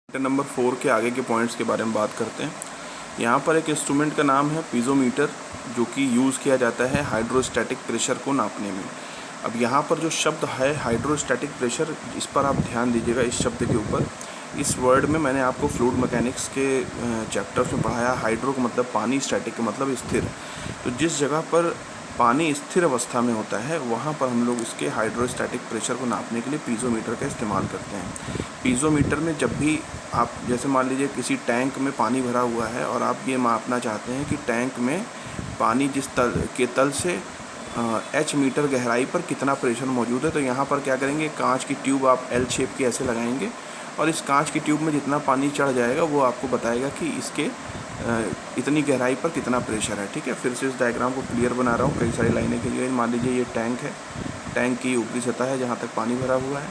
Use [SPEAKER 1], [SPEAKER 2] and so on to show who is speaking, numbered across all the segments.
[SPEAKER 1] Number 4 के आगे के पॉइंट्स के बारे में बात करते हैं। यहाँ पर एक इंस्ट्रूमेंट का नाम है पीज़ोमीटर, जो कि यूज़ किया जाता है हाइड्रोस्टैटिक प्रेशर को नापने में। अब यहाँ पर जो शब्द है हाइड्रोस्टैटिक प्रेशर, इस पर आप ध्यान दीजिएगा। इस शब्द के ऊपर, इस वर्ड में मैंने आपको फ्लूइड मैकेनिक्स के चैप्टर्स में पढ़ाया। हाइड्रो का मतलब पानी, स्टैटिक का मतलब स्थिर। तो जिस जगह पर पानी स्थिर अवस्था में होता है वहाँ पर हम लोग इसके हाइड्रोस्टैटिक प्रेशर को नापने के लिए पीज़ोमीटर का इस्तेमाल करते हैं। पीज़ोमीटर में जब भी आप, जैसे मान लीजिए किसी टैंक में पानी भरा हुआ है और आप ये मापना चाहते हैं कि टैंक में पानी जिस तल से H मीटर गहराई पर कितना प्रेशर मौजूद है, तो यहाँ पर क्या करेंगे, कांच की ट्यूब आप L शेप की ऐसे लगाएंगे और इस कांच की ट्यूब में जितना पानी चढ़ जाएगा वो आपको बताएगा कि इसके इतनी गहराई पर कितना प्रेशर है। ठीक है, फिर से इस डायग्राम को क्लियर बना रहा हूँ कई सारी लाइनें के लिए। मान लीजिए ये टैंक है, टैंक की ऊपरी सतह है जहाँ तक पानी भरा हुआ है।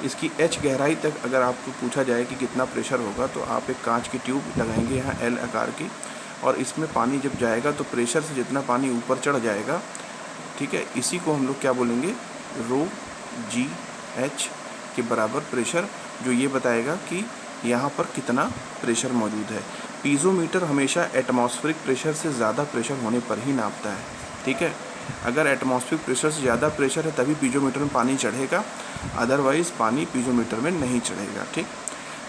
[SPEAKER 1] इसकी H गहराई तक अगर आपको पूछा जाए कि कितना प्रेशर होगा, तो आप एक कांच की ट्यूब लगाएंगे यहाँ L आकार की, और इसमें पानी जब जाएगा तो प्रेशर से जितना पानी ऊपर चढ़ जाएगा, ठीक है, इसी को हम लोग क्या बोलेंगे, रो जी एच के बराबर प्रेशर, जो ये बताएगा कि यहाँ पर कितना प्रेशर मौजूद है। पीज़ोमीटर हमेशा एटमॉस्फेरिक प्रेशर से ज़्यादा प्रेशर होने पर ही नापता है। ठीक है, अगर एटमॉस्फेरिक प्रेशर से ज़्यादा प्रेशर है तभी पीज़ोमीटर में पानी चढ़ेगा, अदरवाइज़ पानी पीज़ोमीटर में नहीं चढ़ेगा। ठीक,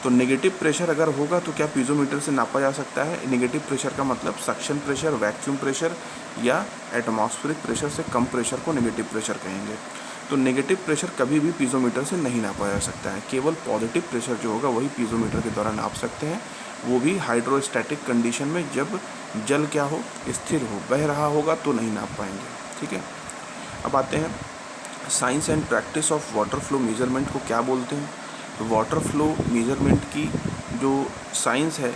[SPEAKER 1] तो नेगेटिव प्रेशर अगर होगा तो क्या पीज़ोमीटर से नापा जा सकता है। नेगेटिव प्रेशर का मतलब सक्शन प्रेशर, वैक्यूम प्रेशर या एटमॉस्फेरिक प्रेशर से कम प्रेशर को नेगेटिव प्रेशर कहेंगे। तो नेगेटिव प्रेशर कभी भी पीज़ोमीटर से नहीं नापा जा सकता है। केवल पॉजिटिव प्रेशर जो होगा वही पीज़ोमीटर के द्वारा नाप सकते हैं, वो भी हाइड्रोस्टैटिक कंडीशन में, जब जल क्या हो, स्थिर हो, बह रहा होगा तो नहीं नाप पाएंगे। ठीक है, अब आते हैं science and practice of water flow measurement को क्या बोलते हैं। तो वाटर फ्लो मेजरमेंट की जो साइंस है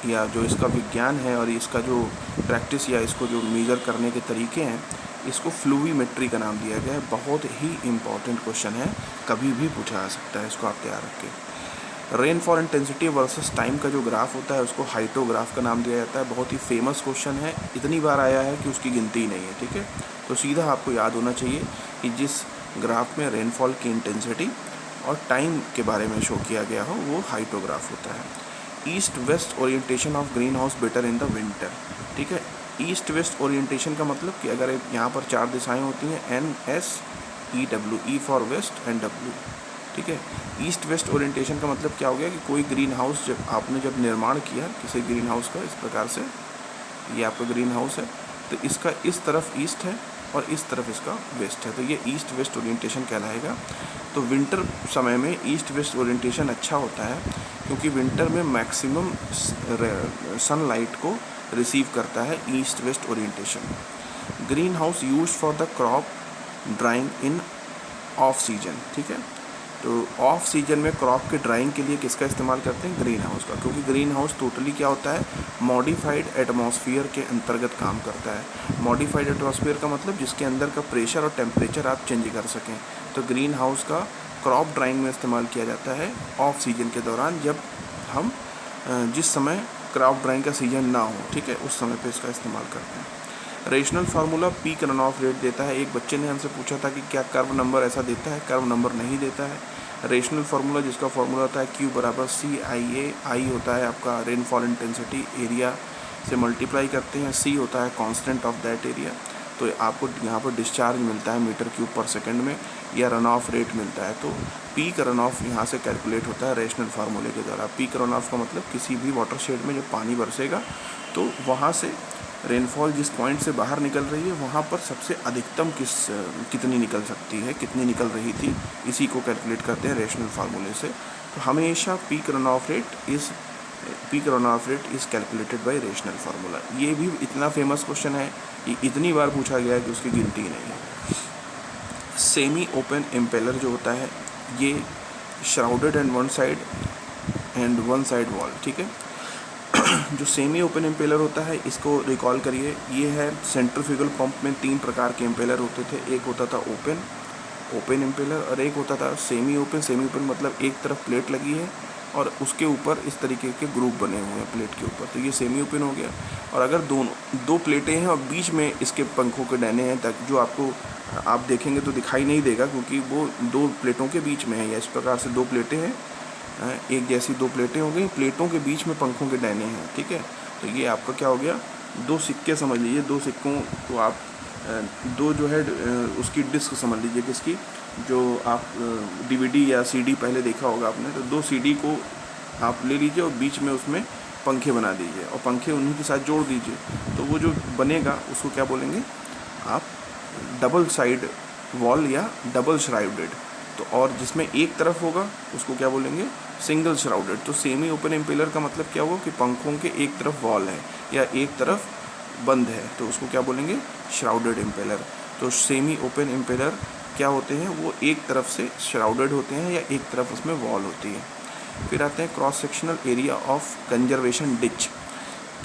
[SPEAKER 1] या जो इसका विज्ञान है और इसका जो प्रैक्टिस या इसको जो मेज़र करने के तरीके हैं, इसको फ्लूवीमेट्री का नाम दिया गया है। बहुत ही इम्पॉर्टेंट क्वेश्चन है, कभी भी पूछा जा सकता है, इसको आप तैयार रखें। रेनफॉल इंटेंसिटी वर्सेस टाइम का जो ग्राफ होता है उसको हाइटोग्राफ का नाम दिया जाता है। बहुत ही फेमस क्वेश्चन है, इतनी बार आया है कि उसकी गिनती ही नहीं है। ठीक है, तो सीधा आपको याद होना चाहिए कि जिस ग्राफ में रेनफॉल की इंटेंसिटी और टाइम के बारे में शो किया गया हो वो हाइटोग्राफ होता है। East west orientation of green house better in the winter. ठीक है, ईस्ट वेस्ट ओरिएंटेशन का मतलब कि अगर यहाँ पर 4 दिशाएं होती हैं, NSEW, E for west and W। ठीक है, ईस्ट वेस्ट ओरिएंटेशन का मतलब क्या हो गया कि कोई ग्रीन हाउस जब निर्माण किया किसी ग्रीन हाउस का, इस प्रकार से ये आपका ग्रीन हाउस है, तो इसका इस तरफ ईस्ट है और इस तरफ इसका वेस्ट है, तो ये ईस्ट वेस्ट ओरिएंटेशन कहलाएगा। तो विंटर समय में ईस्ट वेस्ट ओरिएंटेशन अच्छा होता है, क्योंकि विंटर में मैक्सिमम सनलाइट को रिसीव करता है east west orientation. Green house use for the crop drawing in off season. ठीक है, तो ऑफ सीजन में क्रॉप के ड्राइंग के लिए किसका इस्तेमाल करते हैं, ग्रीन हाउस का, क्योंकि ग्रीन हाउस टोटली क्या होता है, मॉडिफाइड एटमॉस्फेयर के अंतर्गत काम करता है। मॉडिफाइड एटमॉस्फेयर का मतलब जिसके अंदर का प्रेशर और टेम्परेचर आप चेंज कर सकें। तो ग्रीन हाउस का क्रॉप ड्राइंग में इस्तेमाल किया जाता है ऑफ सीजन के दौरान, जब हम जिस समय क्रॉप ड्राइंग का सीजन ना हो, ठीक है, उस समय पे इसका इस्तेमाल करते हैं। Rational formula peak run of rate देता है। एक बच्चे ने हमसे पूछा था कि क्या कर्व नंबर ऐसा देता है, कर्व नंबर नहीं देता है। रेशनल फार्मूला, जिसका फार्मूला होता है Q बराबर CIA, I होता है आपका रेनफॉल इंटेंसिटी, एरिया से मल्टीप्लाई करते हैं, C होता है कांस्टेंट ऑफ दैट एरिया। तो आपको यहाँ पर डिस्चार्ज मिलता है मीटर क्यूब पर सेकंड में, या रन ऑफ रेट मिलता है। तो पीक रन ऑफ यहाँ से कैलकुलेट होता है रेशनल फार्मूले के द्वारा। पीक रन ऑफ का मतलब किसी भी वाटर शेड में जब पानी बरसेगा तो वहाँ से रेनफॉल जिस पॉइंट से बाहर निकल रही है वहाँ पर सबसे अधिकतम कितनी निकल सकती है, कितनी निकल रही थी, इसी को कैलकुलेट करते हैं रेशनल फार्मूले से। तो हमेशा peak run of rate is calculated by rational formula. ये भी इतना फेमस क्वेश्चन है, ये इतनी बार पूछा गया है कि उसकी गिनती ही नहीं है। सेमी ओपन इम्पेलर जो होता है, ये shrouded and one side wall. ठीक है, जो सेमी ओपन इम्पेलर होता है इसको रिकॉल करिए। ये है सेंट्रीफ्यूगल पंप में 3 प्रकार के इम्पेलर होते थे। एक होता था ओपन इम्पेलर और एक होता था सेमी ओपन। सेमी ओपन मतलब एक तरफ प्लेट लगी है और उसके ऊपर इस तरीके के ग्रुप बने हुए हैं प्लेट के ऊपर, तो ये सेमी ओपन हो गया। और अगर दो प्लेटें हैं और बीच में इसके पंखों के डैने हैं, तक जो आपको आप देखेंगे तो दिखाई नहीं देगा, क्योंकि वो 2 प्लेटों के बीच में है, या इस प्रकार से 2 प्लेटें हैं एक जैसी दो प्लेटें हो गई, प्लेटों के बीच में पंखों के डैने हैं, ठीक है। तो ये आपका क्या हो गया, दो सिक्के समझ लीजिए, दो सिक्कों को आप दो जो है उसकी डिस्क समझ लीजिए, किसकी, जो आप डीवीडी या सीडी पहले देखा होगा आपने, तो दो सीडी को आप ले लीजिए और बीच में उसमें पंखे बना दीजिए और पंखे उन्हीं के साथ जोड़ दीजिए, तो वो जो बनेगा उसको क्या बोलेंगे आप, डबल साइड वॉल या डबल श्राउडेड। तो और जिसमें एक तरफ होगा उसको क्या बोलेंगे, सिंगल श्राउडेड। तो सेमी ओपन इम्पेलर का मतलब क्या हुआ कि पंखों के एक तरफ वॉल है या एक तरफ बंद है, तो उसको क्या बोलेंगे, श्राउडेड इम्पेलर। तो सेमी ओपन इम्पेलर क्या होते हैं, वो एक तरफ से श्राउडेड होते हैं या एक तरफ उसमें वॉल होती है। फिर आते हैं cross sectional area of conservation ditch.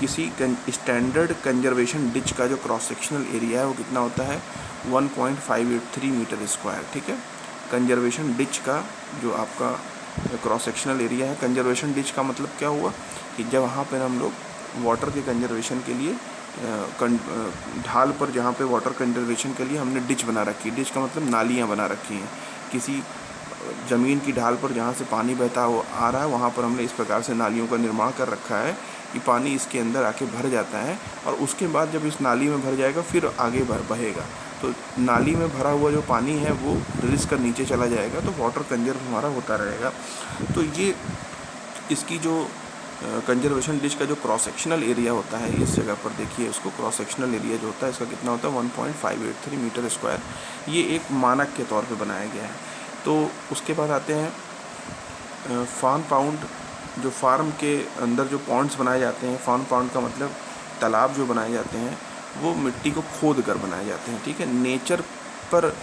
[SPEAKER 1] किसी स्टैंडर्ड कंजर्वेशन डिच का जो क्रॉस सेक्शनल एरिया है वो कितना होता है, 1.583 मीटर स्क्वायर, ठीक है। कंजर्वेशन डिच का जो आपका क्रॉस सेक्शनल एरिया है, कंजर्वेशन डिच का मतलब क्या हुआ कि जब वहाँ पर हम लोग वाटर के कंजर्वेशन के लिए ढाल पर जहाँ पे वाटर कंजर्वेशन के लिए हमने डिच बना रखी है, डिच का मतलब नालियाँ बना रखी हैं, किसी ज़मीन की ढाल पर जहाँ से पानी बहता हुआ आ रहा है वहाँ पर हमने इस प्रकार से नालियों का निर्माण कर रखा है कि पानी इसके अंदर आके भर जाता है और उसके बाद जब इस नाली में भर जाएगा फिर आगे बहेगा। तो नाली में भरा हुआ जो पानी है वो रिस कर नीचे चला जाएगा, तो वाटर कंजर्व हमारा होता रहेगा। तो ये इसकी जो कंजर्वेशन डिश का जो क्रॉस सेक्शनल एरिया होता है, इस जगह पर देखिए उसको क्रॉस सेक्शनल एरिया जो होता है इसका कितना होता है, 1.583 मीटर स्क्वायर। ये एक मानक के तौर पे बनाया गया है। तो उसके बाद आते हैं फार्म पाउंड। जो फार्म के अंदर जो पॉन्ड्स बनाए जाते हैं, फार्म पाउंड का मतलब तालाब जो बनाए जाते हैं वो मिट्टी को खोद कर बनाए जाते हैं, ठीक है। नेचर पर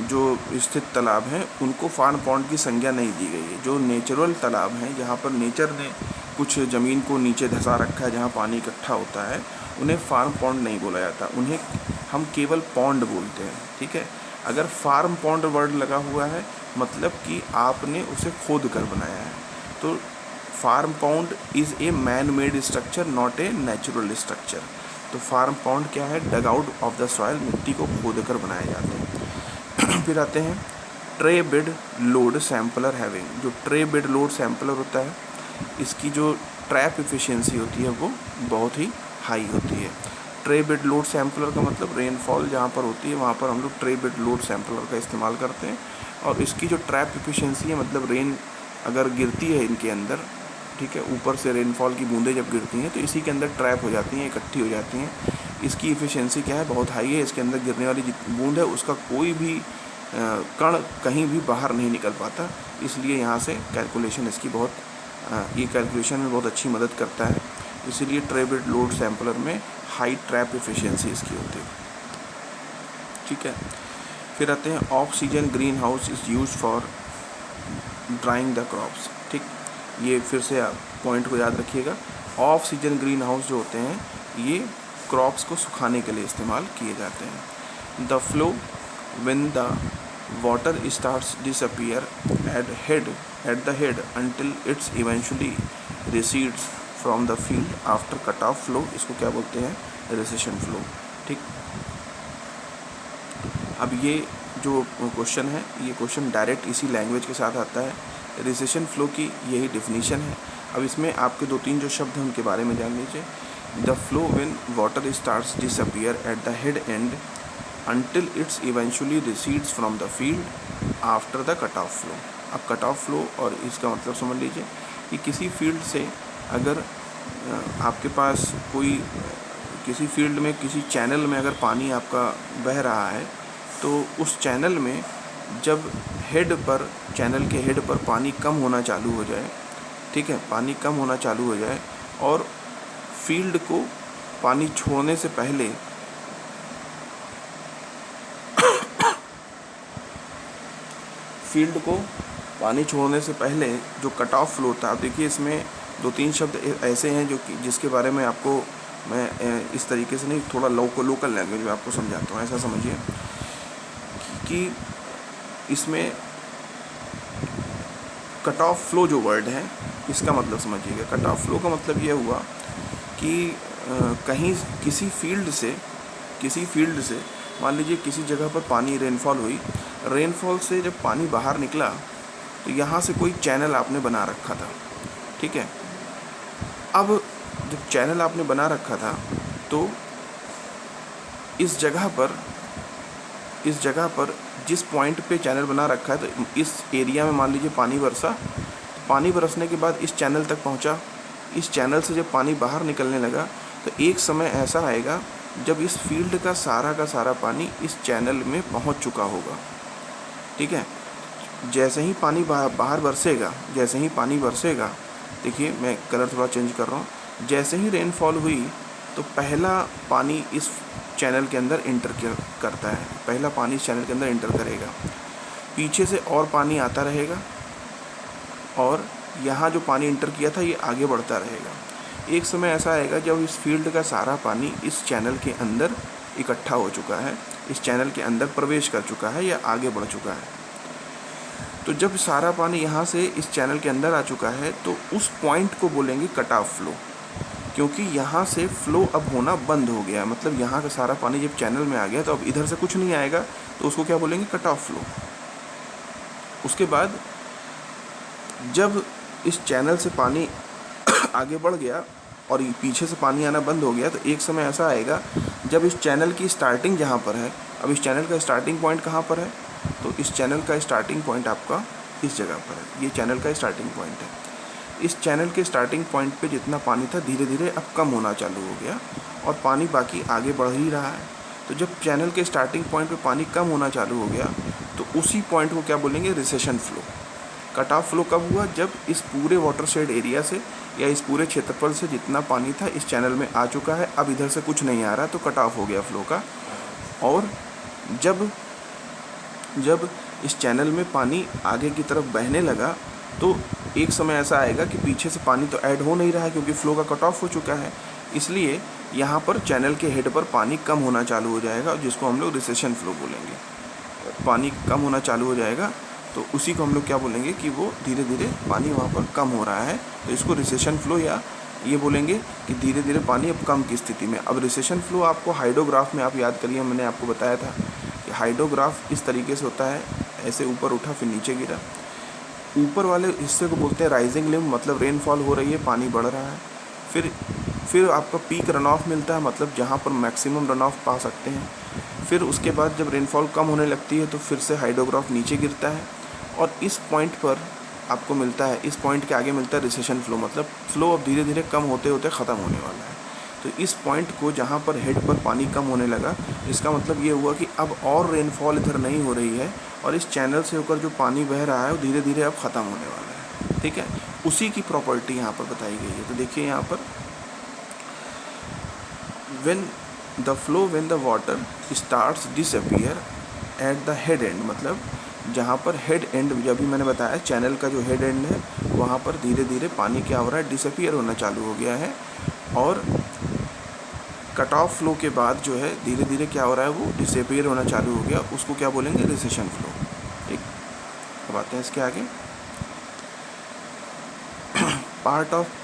[SPEAKER 1] जो स्थित तालाब हैं उनको फार्म पाउंड की संज्ञा नहीं दी गई है। जो नेचुरल तालाब हैं, जहाँ पर नेचर ने कुछ ज़मीन को नीचे धंसा रखा है, जहाँ पानी इकट्ठा होता है, उन्हें फार्म पॉन्ड नहीं बोला जाता, उन्हें हम केवल पॉन्ड बोलते हैं, ठीक है। अगर फार्म पॉन्ड वर्ड लगा हुआ है मतलब कि आपने उसे खोद कर बनाया है। तो farm pond is a man made structure, not a natural structure. तो फार्म पॉन्ड क्या है, dug out of the soil, मिट्टी को खोद कर बनाए जाते हैं। फिर आते हैं tray bed load sampler having. जो ट्रे बेड लोड सैम्पलर होता है, इसकी जो ट्रैप एफिशिएंसी होती है वो बहुत ही हाई होती है। ट्रे बेड लोड सैम्पलर का मतलब रेनफॉल जहाँ पर होती है वहाँ पर हम लोग ट्रे बेड लोड सैम्पलर का इस्तेमाल करते हैं। और इसकी जो ट्रैप एफिशिएंसी है, मतलब रेन अगर गिरती है इनके अंदर, ठीक है, ऊपर से रेनफॉल की बूंदें जब गिरती हैं तो इसी के अंदर ट्रैप हो जाती हैं, इकट्ठी हो जाती हैं। इसकी एफिशिएंसी क्या है, बहुत हाई है। इसके अंदर गिरने वाली बूंद है उसका कोई भी कण कहीं भी बाहर नहीं निकल पाता, इसलिए यहाँ से कैलकुलेशन इसकी बहुत ये कैलकुलेशन में बहुत अच्छी मदद करता है। इसीलिए ट्रे बेड लोड सैम्पलर में हाई ट्रैप एफिशिएंसी इसकी होती है, ठीक है। फिर आते हैं off season green house is use for drawing the crops, ठीक। ये फिर से पॉइंट को याद रखिएगा। ऑफ सीजन ग्रीन हाउस जो होते हैं ये क्रॉप्स को सुखाने के लिए इस्तेमाल किए जाते हैं। The flow when the water starts disappear at the head until it's eventually recedes from the field after cut off flow, इसको क्या बोलते हैं, recession flow, ठीक। अब ये जो क्वेश्चन है, ये क्वेश्चन डायरेक्ट इसी लैंग्वेज के साथ आता है। रिसेशन फ्लो की यही डिफिनीशन है। अब इसमें आपके दो तीन जो शब्द हैं उनके बारे में जान लीजिए। The flow when water starts disappear at the head and until it's eventually recedes from the field after the cut off flow। अब कट ऑफ फ्लो और इसका मतलब समझ लीजिए कि किसी फील्ड से अगर आपके पास कोई किसी फील्ड में किसी चैनल में अगर पानी आपका बह रहा है तो उस चैनल में जब हेड पर, चैनल के हेड पर पानी कम होना चालू हो जाए, ठीक है, पानी कम होना चालू हो जाए और फील्ड को पानी छोड़ने से पहले फील्ड को पानी छोड़ने से पहले जो कट ऑफ फ्लो था, आप देखिए इसमें दो तीन शब्द ऐसे हैं जो कि जिसके बारे में आपको मैं इस तरीके से नहीं, थोड़ा लोकल लैंग्वेज में आपको समझाता हूँ। ऐसा समझिए कि इसमें कट ऑफ फ्लो जो वर्ड है इसका मतलब समझिएगा। कट ऑफ फ्लो का मतलब ये हुआ कि कहीं किसी फील्ड से मान लीजिए किसी जगह पर पानी रेनफॉल हुई, रेनफॉल से जब पानी बाहर निकला तो यहाँ से कोई चैनल आपने बना रखा था, ठीक है। अब जब चैनल आपने बना रखा था तो इस जगह पर जिस पॉइंट पे चैनल बना रखा है, तो इस एरिया में मान लीजिए पानी बरसा, पानी बरसने के बाद इस चैनल तक पहुंचा। इस चैनल से जब पानी बाहर निकलने लगा तो एक समय ऐसा आएगा जब इस फील्ड का सारा पानी इस चैनल में पहुंच चुका होगा, ठीक है। जैसे ही पानी बाहर बरसेगा, देखिए मैं कलर थोड़ा चेंज कर रहा हूँ। जैसे ही रेनफॉल हुई तो पहला पानी इस चैनल के अंदर इंटर करता है, पहला पानी इस चैनल के अंदर इंटर करेगा। पीछे से और पानी आता रहेगा और यहाँ जो पानी इंटर किया था ये आगे बढ़ता रहेगा। एक समय ऐसा आएगा जब इस फील्ड का सारा पानी इस चैनल के अंदर इकट्ठा हो चुका है, इस चैनल के अंदर प्रवेश कर चुका है या आगे बढ़ चुका है। तो जब सारा पानी यहाँ से इस चैनल के अंदर आ चुका है तो उस पॉइंट को बोलेंगे कट ऑफ फ्लो, क्योंकि यहाँ से फ्लो अब होना बंद हो गया। मतलब यहाँ का सारा पानी जब चैनल में आ गया तो अब इधर से कुछ नहीं आएगा, तो उसको क्या बोलेंगे, कट ऑफ फ्लो। उसके बाद जब इस चैनल से पानी आगे बढ़ गया और पीछे से पानी आना बंद हो गया, तो एक समय ऐसा आएगा जब इस चैनल की स्टार्टिंग जहाँ पर है, अब इस चैनल का स्टार्टिंग पॉइंट कहाँ पर है, तो इस चैनल का स्टार्टिंग पॉइंट आपका इस जगह पर है। ये चैनल का स्टार्टिंग पॉइंट है। इस चैनल के स्टार्टिंग पॉइंट पे जितना पानी था धीरे धीरे अब कम होना चालू हो गया और पानी बाकी आगे बढ़ ही रहा है। तो जब चैनल के स्टार्टिंग पॉइंट पे पानी कम होना चालू हो गया तो उसी पॉइंट को क्या बोलेंगे, recession flow. Cut off flow कब हुआ, जब इस पूरे वाटरशेड एरिया से या इस पूरे क्षेत्रफल से जितना पानी था इस चैनल में आ चुका है, अब इधर से कुछ नहीं आ रहा, तो कट ऑफ हो गया फ्लो का। और जब इस चैनल में पानी आगे की तरफ बहने लगा तो एक समय ऐसा आएगा कि पीछे से पानी तो ऐड हो नहीं रहा है क्योंकि फ्लो का कट ऑफ हो चुका है, इसलिए यहाँ पर चैनल के हेड पर पानी कम होना चालू हो जाएगा, जिसको हम लोग रिसेशन फ्लो बोलेंगे। पानी कम होना चालू हो जाएगा तो उसी को हम लोग क्या बोलेंगे कि वो धीरे धीरे पानी वहाँ पर कम हो रहा है, तो इसको रिसेशन फ्लो या ये बोलेंगे कि धीरे धीरे पानी अब कम की स्थिति में। अब रिसेशन फ्लो आपको हाइड्रोग्राफ में आप याद करिए, मैंने आपको बताया था कि हाइड्रोग्राफ इस तरीके से होता है, ऐसे ऊपर उठा फिर नीचे गिरा। ऊपर वाले हिस्से को बोलते हैं राइजिंग लिम्ब, मतलब रेनफॉल हो रही है, पानी बढ़ रहा है। फिर आपका पीक रन ऑफ मिलता है, मतलब जहाँ पर मैक्सिमम रन ऑफ पा सकते हैं। फिर उसके बाद जब रेनफॉल कम होने लगती है तो फिर से हाइड्रोग्राफ नीचे गिरता है और इस पॉइंट पर आपको मिलता है, इस पॉइंट के आगे मिलता है रिसेशन फ्लो, मतलब फ्लो अब धीरे धीरे कम होते होते ख़त्म होने वाला है। तो इस पॉइंट को जहाँ पर हेड पर पानी कम होने लगा, इसका मतलब ये हुआ कि अब और रेनफॉल इधर नहीं हो रही है और इस चैनल से होकर जो पानी बह रहा है वो धीरे धीरे अब ख़त्म होने वाला है, ठीक है। उसी की प्रॉपर्टी यहाँ पर बताई गई है। तो देखिए यहाँ पर when the water starts disappear at the head end, मतलब जहाँ पर हेड एंड, जब भी मैंने बताया चैनल का जो हेड एंड है वहाँ पर धीरे धीरे पानी क्या हो रहा है, डिसअपियर होना चालू हो गया है। और कट ऑफ फ्लो के बाद जो है धीरे धीरे क्या हो रहा है, वो डिसअपियर होना चालू हो गया, उसको क्या बोलेंगे, रिसेशन फ्लो, ठीक। अब आते हैं इसके आगे। Part of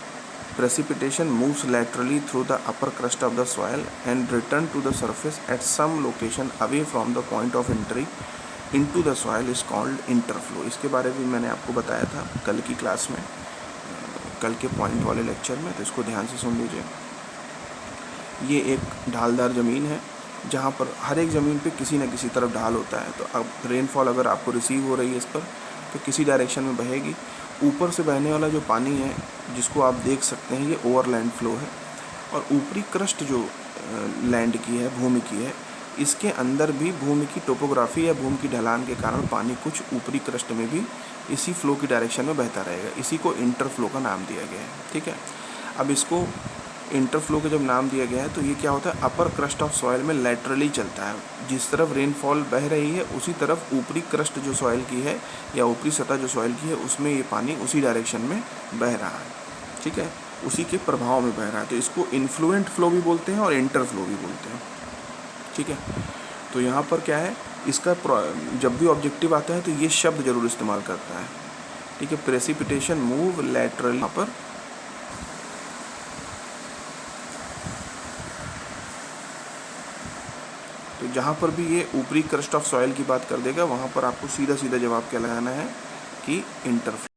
[SPEAKER 1] precipitation moves laterally through the upper crust of the soil and return to the surface at some location away from the point of entry into the soil is called interflow। इसके बारे में मैंने आपको बताया था कल की class में, कल के पॉइंट वाले लेक्चर में, तो इसको ध्यान से सुन लीजिए। ये एक ढालदार ज़मीन है जहाँ पर हर एक ज़मीन पे किसी न किसी तरफ ढाल होता है। तो अब रेनफॉल अगर आपको रिसीव हो रही है इस पर तो किसी डायरेक्शन में बहेगी। ऊपर से बहने वाला जो पानी है जिसको आप देख सकते हैं, ये ओवरलैंड फ्लो है। और ऊपरी क्रस्ट जो लैंड की है, भूमि की है, इसके अंदर भी भूमि की टोपोग्राफी या भूमि की ढलान के कारण पानी कुछ ऊपरी क्रस्ट में भी इसी फ्लो की डायरेक्शन में बहता रहेगा। इसी को इंटरफ्लो का नाम दिया गया है, ठीक है। अब इसको इंटरफ्लो का जब नाम दिया गया है तो ये क्या होता है, अपर क्रस्ट ऑफ सॉइल में लैटरली चलता है। जिस तरफ रेनफॉल बह रही है उसी तरफ ऊपरी क्रस्ट जो सॉइल की है या ऊपरी सतह जो सॉइल की है उसमें ये पानी उसी डायरेक्शन में बह रहा है, ठीक है, उसी के प्रभाव में बह रहा है। तो इसको इन्फ्लुएंट फ्लो भी बोलते हैं और इंटरफ्लो भी बोलते हैं, ठीक है। तो यहाँ पर क्या है, इसका जब भी ऑब्जेक्टिव आता है तो ये शब्द जरूर इस्तेमाल करता है, ठीक है। प्रेसिपिटेशन मूव लैटरल, यहाँ पर तो जहाँ पर भी ये ऊपरी क्रस्ट ऑफ सॉइल की बात कर देगा वहाँ पर आपको सीधा सीधा जवाब क्या लगाना है, की इंटरफ्लो।